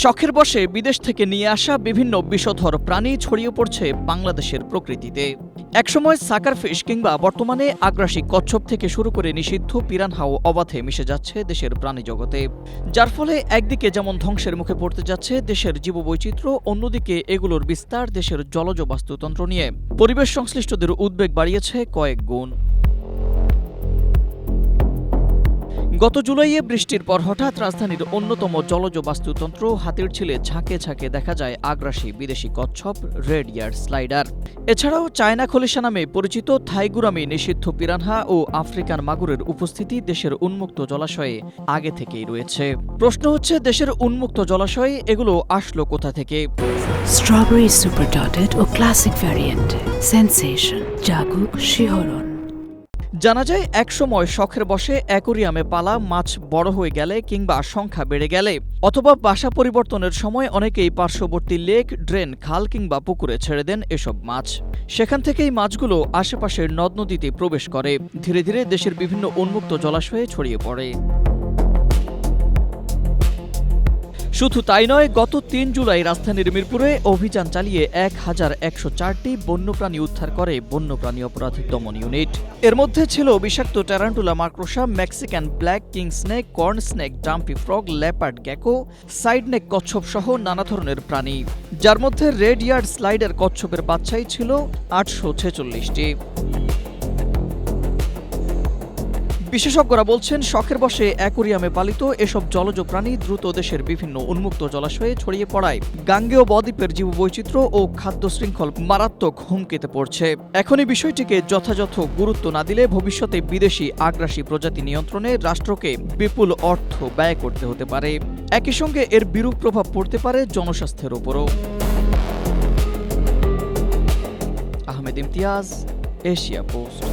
শখের বশে বিদেশ থেকে নিয়ে আসা বিভিন্ন বিষধর প্রাণী ছড়িয়ে পড়ছে বাংলাদেশের প্রকৃতিতে। একসময় সাকারফিশ কিংবা বর্তমানে আগ্রাসী কচ্ছপ থেকে শুরু করে নিষিদ্ধ পিরানহাও অবাধে মিশে যাচ্ছে দেশের প্রাণী জগতে, যার ফলে একদিকে যেমন ধ্বংসের মুখে পড়তে যাচ্ছে দেশের জীববৈচিত্র্য, অন্যদিকে এগুলোর বিস্তার দেশের জলজ বাস্তুতন্ত্র নিয়ে পরিবেশ সংশ্লিষ্টদের উদ্বেগ বাড়িয়েছে কয়েক গুণ। গত জুলাইয়ে বৃষ্টির পর হঠাৎ রাজধানীর অন্যতম জলজ বাস্তুতন্ত্র হাতিরঝিলে ঝাঁকে ঝাঁকে দেখা যায় আগ্রাসী বিদেশি কচ্ছপ রেড ইয়ার স্লাইডার। এছাড়াও চায়না খলিশা নামে পরিচিত থাইগুরামি নিষিদ্ধ পিরানহা ও আফ্রিকান মাগুরের উপস্থিতি দেশের উন্মুক্ত জলাশয়ে আগে থেকেই রয়েছে। প্রশ্ন হচ্ছে, দেশের উন্মুক্ত জলাশয়ে এগুলো আসলো কোথা থেকে? স্ট্রবেরি সুপার ডটেড ও ক্লাসিক ভ্যারিয়েন্টে সেন্সেশন জাগুক শিহরণ। জানা যায়, একসময় শখের বশে অ্যাকোরিয়ামে পালা মাছ বড় হয়ে গেলে কিংবা সংখ্যা বেড়ে গেলে অথবা বাসা পরিবর্তনের সময় অনেকেই পার্শ্ববর্তী লেক, ড্রেন, খাল কিংবা পুকুরে ছেড়ে দেন এসব মাছ। সেখান থেকেই মাছগুলো আশেপাশের নদ নদীতে প্রবেশ করে ধীরে ধীরে দেশের বিভিন্ন উন্মুক্ত জলাশয়ে ছড়িয়ে পড়ে। শুধু তাই নয়, গত ৩ জুলাই রাজধানীর মিরপুরে অভিযান চালিয়ে ১,১০৪টি বন্যপ্রাণী উদ্ধার করে বন্যপ্রাণী অপরাধ দমন ইউনিট। এর মধ্যে ছিল বিষাক্ত ট্যারান্টুলা মাকড়সা, Mexican black king snake, corn snake, dumpy frog, leopard gecko, sideneck কচ্ছপ সহ নানা ধরনের প্রাণী, যার মধ্যে রেড ইয়ার্ড স্লাইডার কচ্ছপের বাচ্চাই ছিল ৮৪৬টি। বিশেষজ্ঞরা বলছেন, শখের বশে অ্যাকোরিয়ামে পালিত এসব জলজ প্রাণী দ্রুত দেশের বিভিন্ন উন্মুক্ত জলাশয়ে ছড়িয়ে পড়ায় গাঙ্গেয় বদ্বীপের জীববৈচিত্র্য ও খাদ্য শৃঙ্খল মারাত্মক হুমকিতে পড়ছে। এখনই বিষয়টিকে যথাযথ গুরুত্ব না দিলে ভবিষ্যতে বিদেশি আগ্রাসী প্রজাতি নিয়ন্ত্রণে রাষ্ট্রকে বিপুল অর্থ ব্যয় করতে হতে পারে। একই সঙ্গে এর বিরূপ প্রভাব পড়তে পারে জনস্বাস্থ্যের উপরও। Ahmed Imtiaz, Asia post.